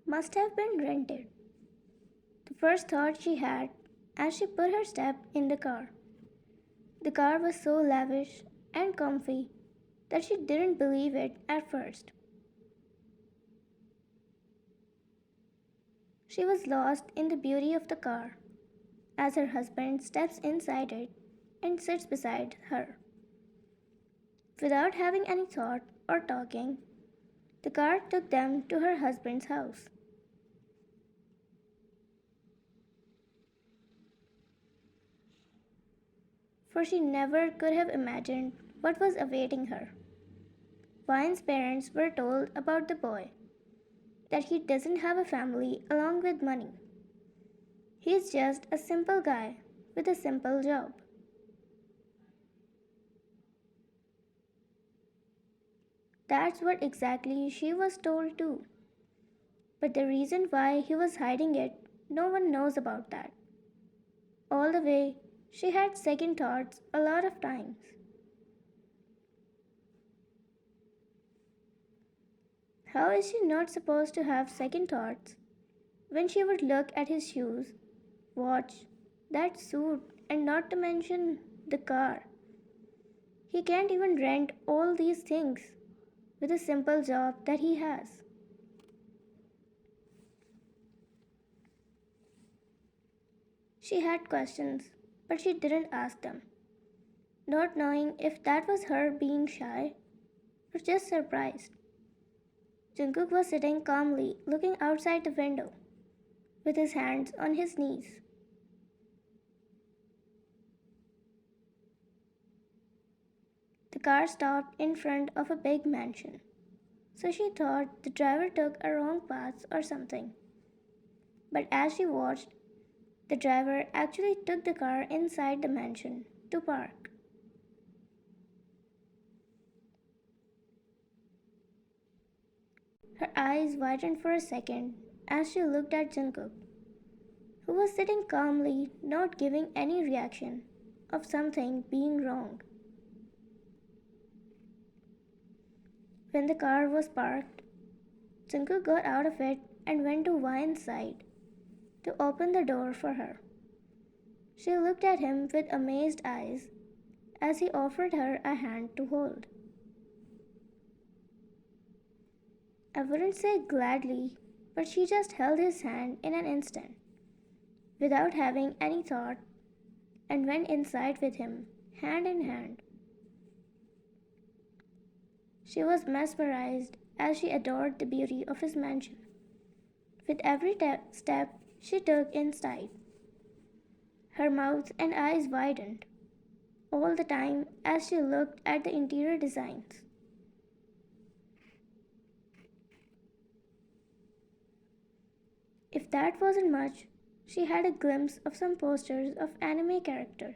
must have been rented. The first thought she had as she put her step in the car. The car was so lavish and comfy that she didn't believe it at first. She was lost in the beauty of the car as her husband steps inside it and sits beside her. Without having any thought or talking, the car took them to her husband's house. For she never could have imagined what was awaiting her. Vine's parents were told about the boy, that he doesn't have a family along with money. He's just a simple guy with a simple job. That's what exactly she was told too. But the reason why he was hiding it, no one knows about that. All the way, she had second thoughts a lot of times. How is she not supposed to have second thoughts when she would look at his shoes, watch, that suit, and not to mention the car? He can't even rent all these things with a simple job that he has. She had questions, but she didn't ask them, not knowing if that was her being shy or just surprised. Jungkook was sitting calmly looking outside the window with his hands on his knees. The car stopped in front of a big mansion, so she thought the driver took a wrong path or something. But as she watched, the driver actually took the car inside the mansion to park. Her eyes widened for a second as she looked at Jungkook, who was sitting calmly, not giving any reaction of something being wrong. When the car was parked, Jungkook got out of it and went to Vine's side to open the door for her. She looked at him with amazed eyes as he offered her a hand to hold. I wouldn't say gladly, but she just held his hand in an instant, without having any thought, and went inside with him, hand in hand. She was mesmerized as she adored the beauty of his mansion. With every step she took inside, her mouth and eyes widened, all the time as she looked at the interior designs. If that wasn't much, she had a glimpse of some posters of anime characters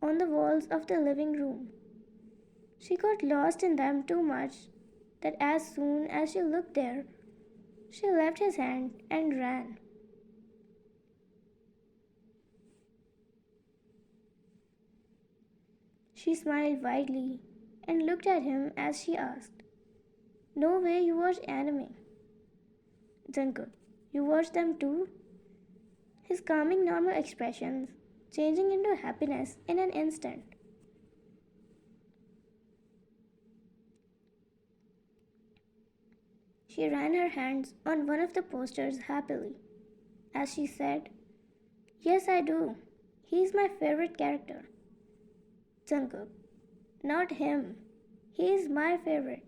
on the walls of the living room. She got lost in them too much that as soon as she looked there, she left his hand and ran. She smiled widely and looked at him as she asked, "No way you watch anime." Jungkook, "You watch them too?" His calming normal expressions changing into happiness in an instant. She ran her hands on one of the posters happily as she said, "Yes, I do. He's my favorite character." Jungkook, "Not him. He's my favorite."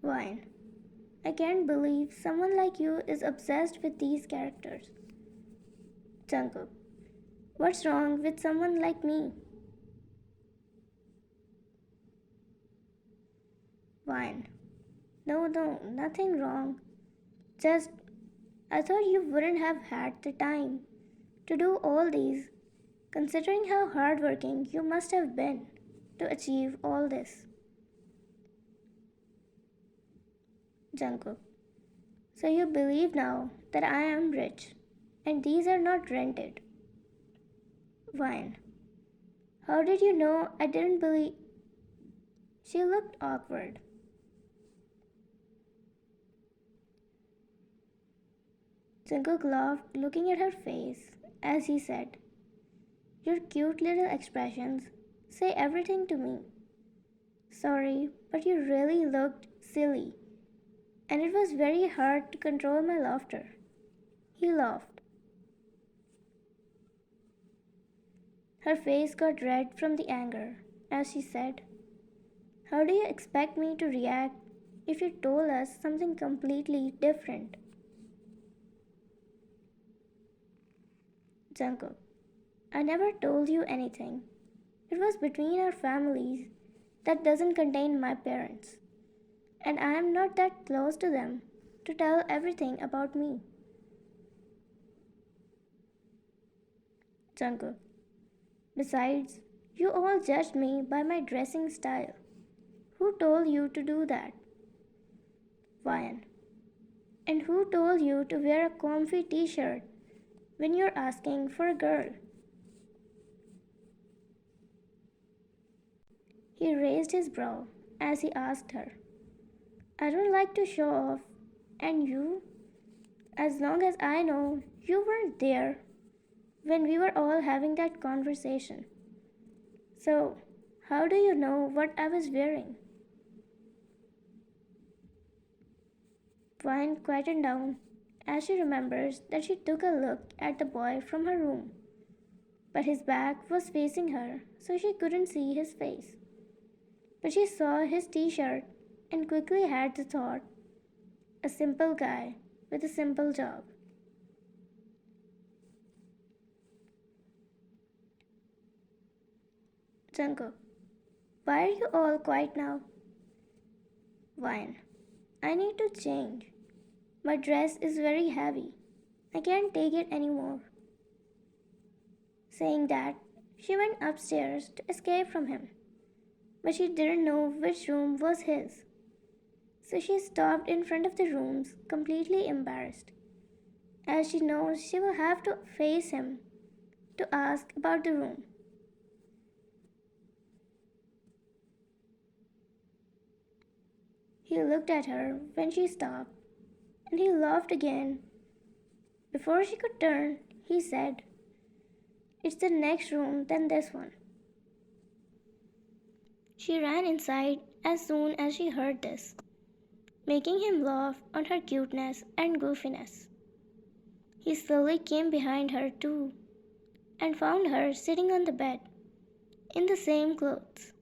Vine, "I can't believe someone like you is obsessed with these characters." Jungkook, "What's wrong with someone like me?" Vine, No, nothing wrong. Just, I thought you wouldn't have had the time to do all these, considering how hardworking you must have been to achieve all this. Jungkook, "So you believe now that I am rich and these are not rented." Vine, "How did you know I didn't believe?" She looked awkward. Jungkook laughed, looking at her face, as he said, "Your cute little expressions say everything to me. Sorry, but you really looked silly, and it was very hard to control my laughter." He laughed. Her face got red from the anger as she said, "How do you expect me to react if you told us something completely different?" Jungkook, "I never told you anything. It was between our families that doesn't contain my parents, and I am not that close to them to tell everything about me." Jungkook, "Besides, you all judged me by my dressing style. Who told you to do that?" Ryan, "And who told you to wear a comfy t shirt when you're asking for a girl?" He raised his brow as he asked her, "I don't like to show off, and you? As long as I know, you weren't there when we were all having that conversation. So, how do you know what I was wearing?" Vine quietened down as she remembers that she took a look at the boy from her room, but his back was facing her, so she couldn't see his face. But she saw his t shirt and quickly had the thought, a simple guy with a simple job. Jungkook, "Why are you all quiet now?" Vine, "I need to change. My dress is very heavy. I can't take it anymore." Saying that, she went upstairs to escape from him, but she didn't know which room was his. So she stopped in front of the rooms, completely embarrassed, as she knows she will have to face him to ask about the room. He looked at her when she stopped, and he laughed again. Before she could turn, he said, "It's the next room than this one." She ran inside as soon as she heard this, making him laugh on her cuteness and goofiness. He slowly came behind her too and found her sitting on the bed in the same clothes.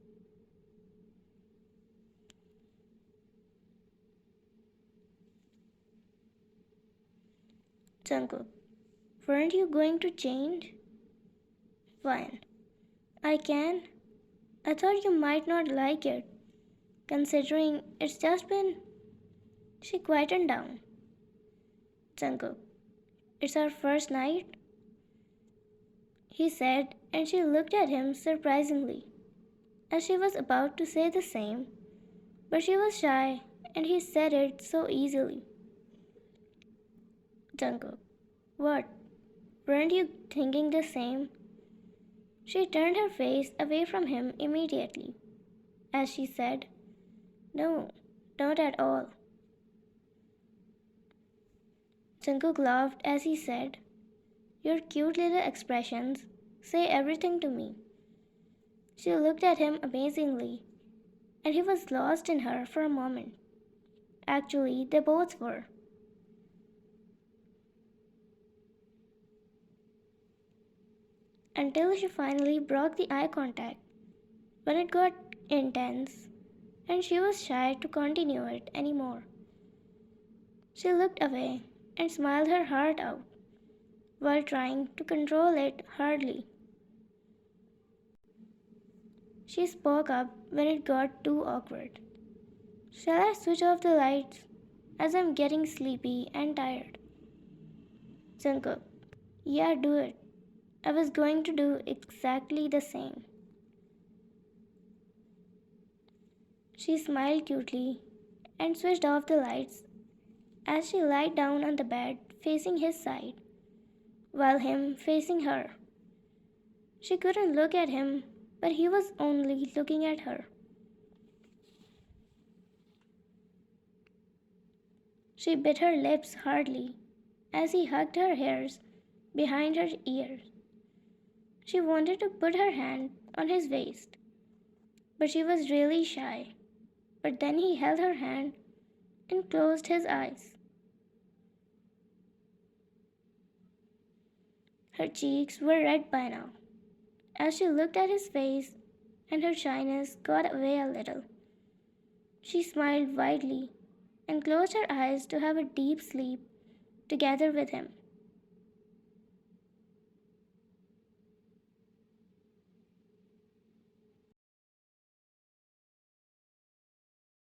Jungkook, "Weren't you going to change?" Fine. "I can. I thought you might not like it, considering it's just been..." She quietened down. Jungkook, "It's our first night," he said, and she looked at him surprisingly, as she was about to say the same, but she was shy and he said it so easily. Jungkook, "What? Weren't you thinking the same?" She turned her face away from him immediately, as she said, "No, not at all." Jungkook laughed as he said, "Your cute little expressions say everything to me." She looked at him amazingly, and he was lost in her for a moment. Actually, they both were. Until she finally broke the eye contact, when it got intense, and she was shy to continue it anymore. She looked away and smiled her heart out while trying to control it hardly. She spoke up when it got too awkward. "Shall I switch off the lights, as I'm getting sleepy and tired?" Jungkook, "Yeah, do it. I was going to do exactly the same." She smiled cutely and switched off the lights as she lied down on the bed facing his side, while him facing her. She couldn't look at him, but he was only looking at her. She bit her lips hardly as he hugged her hairs behind her ears. She wanted to put her hand on his waist, but she was really shy. But then he held her hand and closed his eyes. Her cheeks were red by now. As she looked at his face and her shyness got away a little, she smiled widely and closed her eyes to have a deep sleep together with him.